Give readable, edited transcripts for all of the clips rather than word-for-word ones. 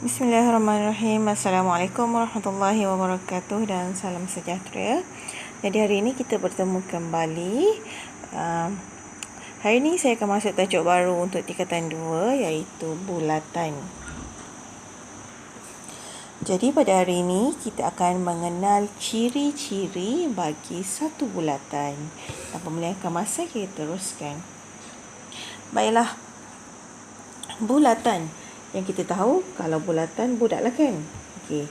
Bismillahirrahmanirrahim. Assalamualaikum warahmatullahi wabarakatuh dan salam sejahtera. Jadi hari ini kita bertemu kembali. Hari ini saya akan masuk tajuk baru untuk tingkatan 2 iaitu bulatan. Jadi pada hari ini kita akan mengenal ciri-ciri bagi satu bulatan. Tanpa melengahkan masa, kita teruskan. Baiklah. Bulatan. Yang kita tahu, kalau bulatan bulat lah kan. Okey.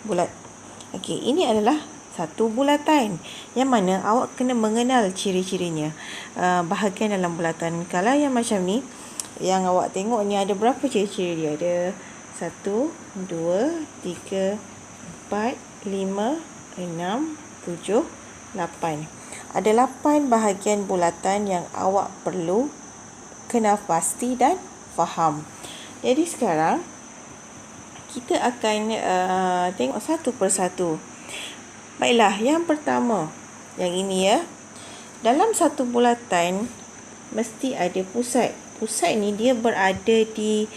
Bulat. Okey, ini adalah satu bulatan. Yang mana awak kena mengenal ciri-cirinya. Bahagian dalam bulatan. Kalau yang macam ni, yang awak tengok ni ada berapa ciri-ciri dia? Ada 1, 2, 3, 4, 5, 6, 7, 8. Ada 8 bahagian bulatan yang awak perlu kena pasti dan faham. Jadi sekarang kita akan tengok satu persatu. Baiklah, yang pertama, yang ini ya. Dalam satu bulatan mesti ada pusat. Pusat ni dia berada di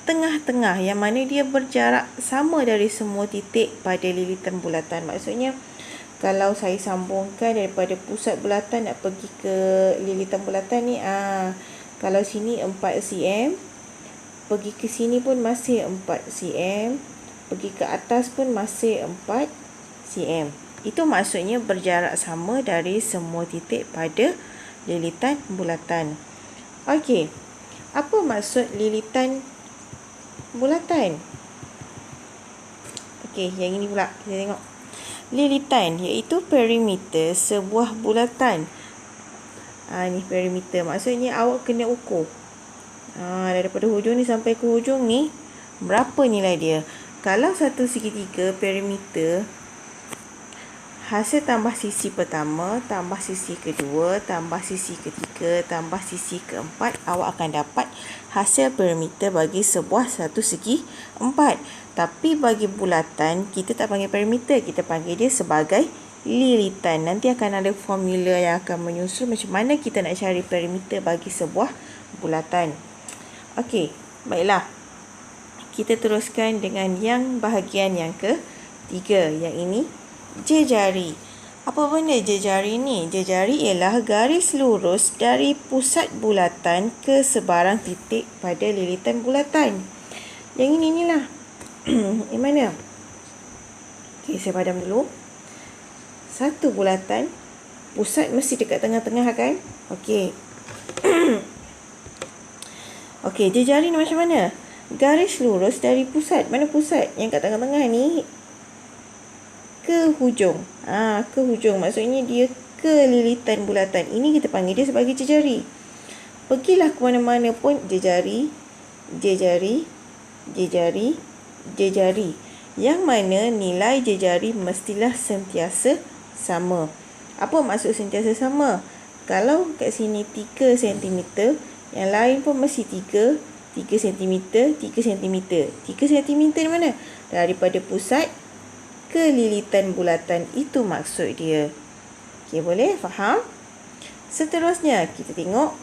tengah-tengah, yang mana dia berjarak sama dari semua titik pada lilitan bulatan. Maksudnya kalau saya sambungkan daripada pusat bulatan nak pergi ke lilitan bulatan ni, kalau sini 4 cm, pergi ke sini pun masih 4 cm, pergi ke atas pun masih 4 cm. Itu maksudnya berjarak sama dari semua titik pada lilitan bulatan. Okey, apa maksud lilitan bulatan? Okey, yang ini pula kita tengok. Lilitan iaitu perimeter sebuah bulatan. Ni perimeter. Maksudnya awak kena ukur. Daripada hujung ni sampai ke hujung ni, berapa nilai dia? Kalau satu segitiga perimeter, hasil tambah sisi pertama, tambah sisi kedua, tambah sisi ketiga, tambah sisi keempat, awak akan dapat hasil perimeter bagi sebuah satu segi 4. Tapi bagi bulatan, kita tak panggil perimeter, kita panggil dia sebagai lilitan. Nanti akan ada formula yang akan menyusul macam mana kita nak cari perimeter bagi sebuah bulatan. Okey, baiklah. Kita teruskan dengan yang bahagian yang ketiga. Yang ini, jejari. Apa benda jejari ni? Jejari ialah garis lurus dari pusat bulatan ke sebarang titik pada lilitan bulatan. Yang ini ni lah. Yang mana? Okey, saya padam dulu. Satu bulatan, pusat mesti dekat tengah-tengah kan? Okey. Okey, jejari ni macam mana? Garis lurus dari pusat. Mana pusat? Yang kat tengah-tengah ni ke hujung. Ke hujung. Maksudnya dia ke lilitan bulatan. Ini kita panggil dia sebagai jejari. Pergilah ke mana-mana pun jejari, jejari, jejari, jejari. Yang mana nilai jejari mestilah sentiasa sama. Apa maksud sentiasa sama? Kalau kat sini 3 cm, yang lain pun mesti 3 cm, 3 cm. 3 cm di mana? Daripada pusat ke lilitan bulatan. Itu maksud dia. Okey, boleh faham? Seterusnya, kita tengok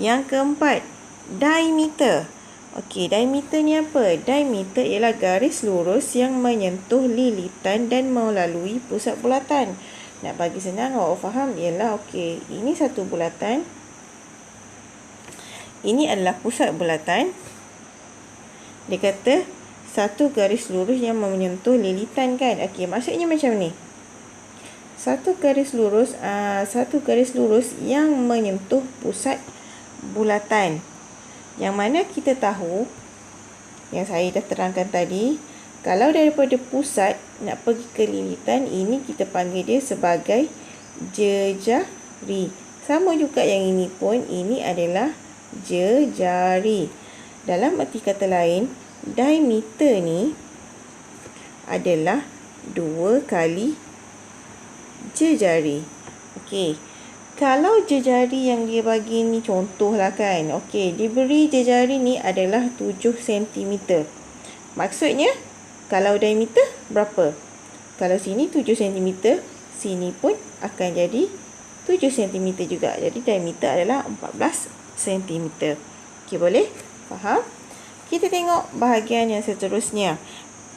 yang keempat, diameter. Okey, diameter ni apa? Diameter ialah garis lurus yang menyentuh lilitan dan melalui pusat bulatan. Nak bagi senang awak faham ialah, okey, ini satu bulatan. Ini adalah pusat bulatan. Dia kata satu garis lurus yang menyentuh lilitan kan? Okey, maksudnya macam ni. Satu garis lurus yang menyentuh pusat bulatan. Yang mana kita tahu, yang saya dah terangkan tadi, kalau daripada pusat nak pergi ke lilitan, ini kita panggil dia sebagai jejari. Sama juga yang ini pun, ini adalah jejari. Dalam erti kata lain, diameter ni adalah 2 kali jejari. Okey. Kalau jejari yang dia bagi ni contohlah kan. Okey, diberi jejari ni adalah 7 cm. Maksudnya, kalau diameter berapa? Kalau sini 7 cm, sini pun akan jadi 7 cm juga. Jadi diameter adalah 14 cm. Okey, boleh? Faham? Kita tengok bahagian yang seterusnya.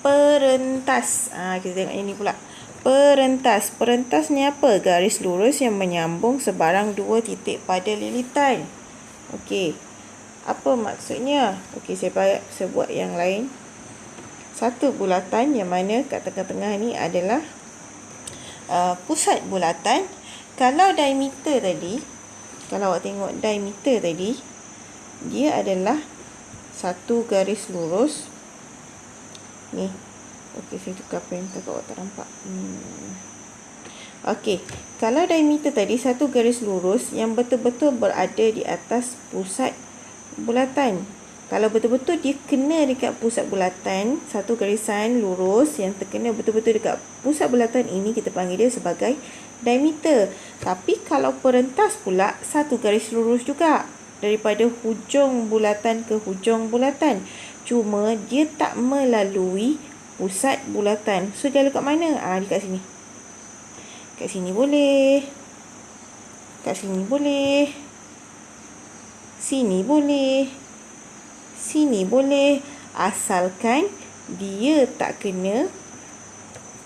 Perentas. Kita tengok ini pula. Perentas. Perentas ni apa? Garis lurus yang menyambung sebarang dua titik pada lilitan. Okey. Apa maksudnya? Okey, saya buat yang lain. Satu bulatan yang mana kat tengah-tengah ni adalah pusat bulatan. Kalau diameter tadi, kalau awak tengok diameter tadi, dia adalah satu garis lurus. Ni. Okey, saya tukar printer kalau awak tak nampak. Okey, kalau diameter tadi satu garis lurus yang betul-betul berada di atas pusat bulatan. Kalau betul-betul dia kena dekat pusat bulatan, satu garisan lurus yang terkena betul-betul dekat pusat bulatan ini, kita panggil dia sebagai diameter. Tapi kalau perentas pula, satu garis lurus juga daripada hujung bulatan ke hujung bulatan. Cuma dia tak melalui pusat bulatan. So dia kat mana? Dekat sini. Kat sini boleh. Kat sini boleh. Sini boleh. Sini boleh. Asalkan dia tak kena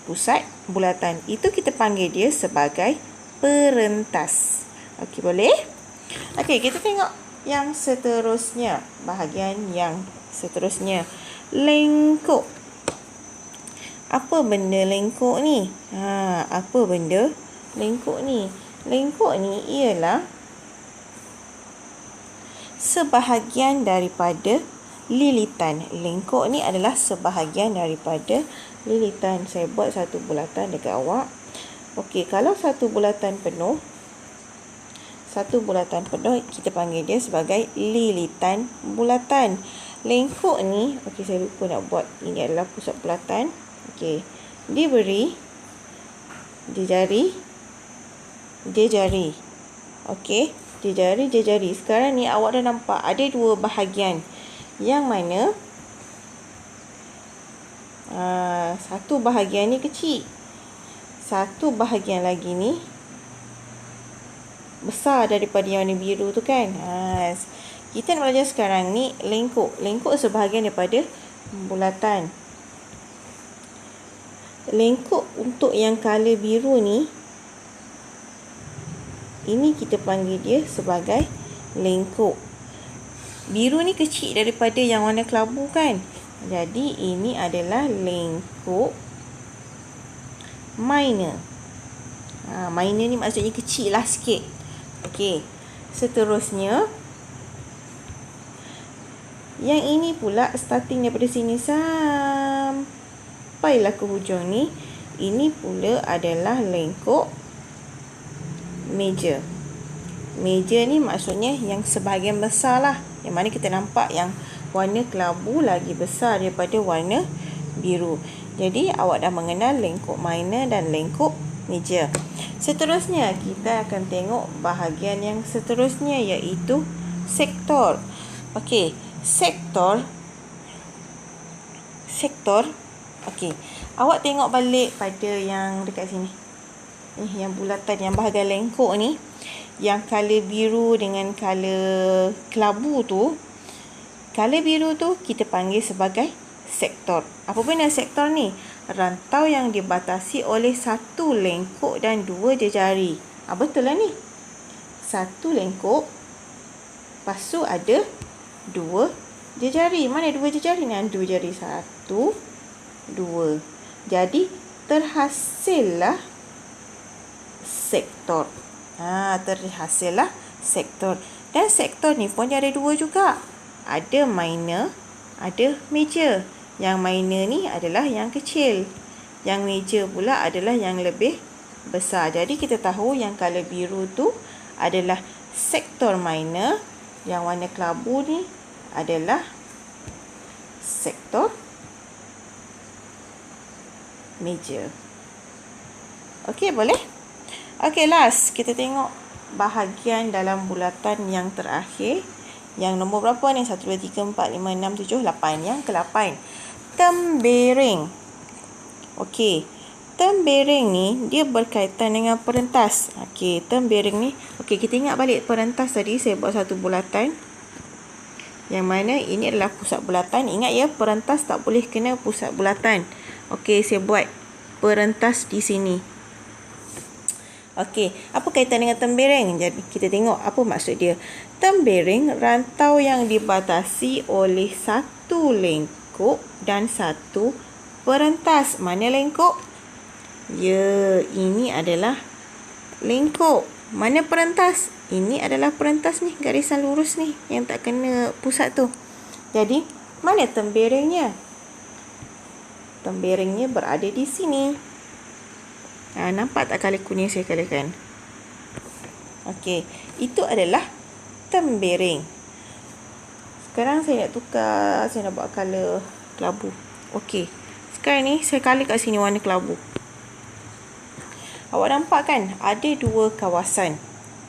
pusat bulatan. Itu kita panggil dia sebagai perentas. Okey, boleh? Okey, kita tengok yang seterusnya. Bahagian yang seterusnya. Lengkuk. Apa benda lengkuk ni? Apa benda lengkuk ni? Lengkuk ni ialah sebahagian daripada lilitan. Lengkuk ni adalah sebahagian daripada lilitan. Saya buat satu bulatan dekat awak. Okey, kalau satu bulatan penuh, kita panggil dia sebagai lilitan bulatan. Lengkuk ni, okey, saya lupa nak buat. Ini adalah pusat bulatan. Okey, dia beri jejari. Okey, jejari. Sekarang ni awak dah nampak ada dua bahagian. Yang mana satu bahagian ni kecil. Satu bahagian lagi ni besar daripada yang warna biru tu kan. Kita nak belajar sekarang ni lengkuk. Lengkuk sebahagian daripada bulatan. Lengkuk untuk yang color biru ni, ini kita panggil dia sebagai lengkuk. Biru ni kecil daripada yang warna kelabu kan. Jadi ini adalah lengkuk minor. Minor ni maksudnya kecil lah sikit. Okey. Seterusnya, yang ini pula starting daripada sini sampailah ke hujung ni. Ini pula adalah lengkuk meja. Meja ni maksudnya yang sebahagian besar lah. Yang mana kita nampak yang warna kelabu lagi besar daripada warna biru. Jadi awak dah mengenal lengkuk minor dan lengkuk meja. Seterusnya kita akan tengok bahagian yang seterusnya, iaitu sektor. Okey, sektor. Okey, awak tengok balik pada yang dekat sini. Yang bulatan, yang bahagian lengkuk ni, yang color biru dengan color kelabu tu. Color biru tu kita panggil sebagai sektor. Apa benda sektor ni? Rantau yang dibatasi oleh satu lengkuk dan dua jejari. Betul lah ni. Satu lengkuk, lepas tu ada dua jejari. Mana dua jejari ni? Dua jari. Satu, dua. Jadi terhasillah sektor. Terhasillah sektor. Dan sektor ni pun dia ada dua juga. Ada minor, ada major. Yang minor ni adalah yang kecil. Yang major pula adalah yang lebih besar. Jadi kita tahu yang color biru tu adalah sektor minor. Yang warna kelabu ni adalah sektor major. Okey, boleh? Okey, last. Kita tengok bahagian dalam bulatan yang terakhir. Yang nombor berapa ni? 1, 2, 3, 4, 5, 6, 7, 8. Yang ke-8. Tembereng. Okey. Tembereng ni, dia berkaitan dengan perentas. Okey, tembereng ni. Okey, kita ingat balik perentas tadi. Saya buat satu bulatan. Yang mana ini adalah pusat bulatan. Ingat ya, perentas tak boleh kena pusat bulatan. Okey, saya buat perentas di sini. Okey, apa kaitan dengan tembereng? Jadi kita tengok apa maksud dia. Tembereng, rantau yang dibatasi oleh satu lengkuk dan satu perentas. Mana lengkuk? Ya, ini adalah lengkuk. Mana perentas? Ini adalah perentas ni, garisan lurus ni yang tak kena pusat tu. Jadi, mana temberengnya? Temberengnya berada di sini. Nampak tak color kuning saya colorkan? Okey, itu adalah tembereng. Sekarang saya nak tukar, saya nak buat color kelabu. Okey, sekarang ni saya color kat sini warna kelabu. Awak nampak kan? Ada dua kawasan.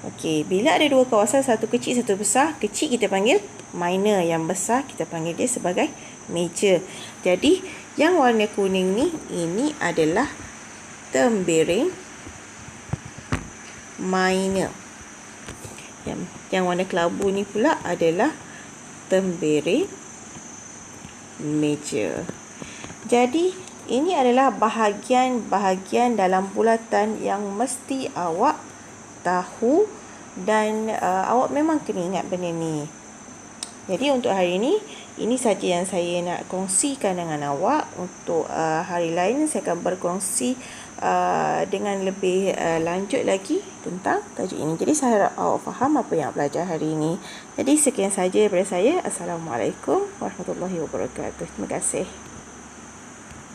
Okey, bila ada dua kawasan, satu kecil, satu besar. Kecil kita panggil minor, yang besar kita panggil dia sebagai major. Jadi, yang warna kuning ni, ini adalah tembereng minor. Yang warna kelabu ni pula adalah tembereng major. Jadi, ini adalah bahagian-bahagian dalam bulatan yang mesti awak tahu dan awak memang kena ingat benda ni. Jadi untuk hari ini saja yang saya nak kongsikan dengan awak. Untuk hari lain saya akan berkongsi dengan lebih lanjut lagi tentang tajuk ini. Jadi saya harap awak faham apa yang belajar hari ini. Jadi sekian saja daripada saya. Assalamualaikum warahmatullahi wabarakatuh. Terima kasih.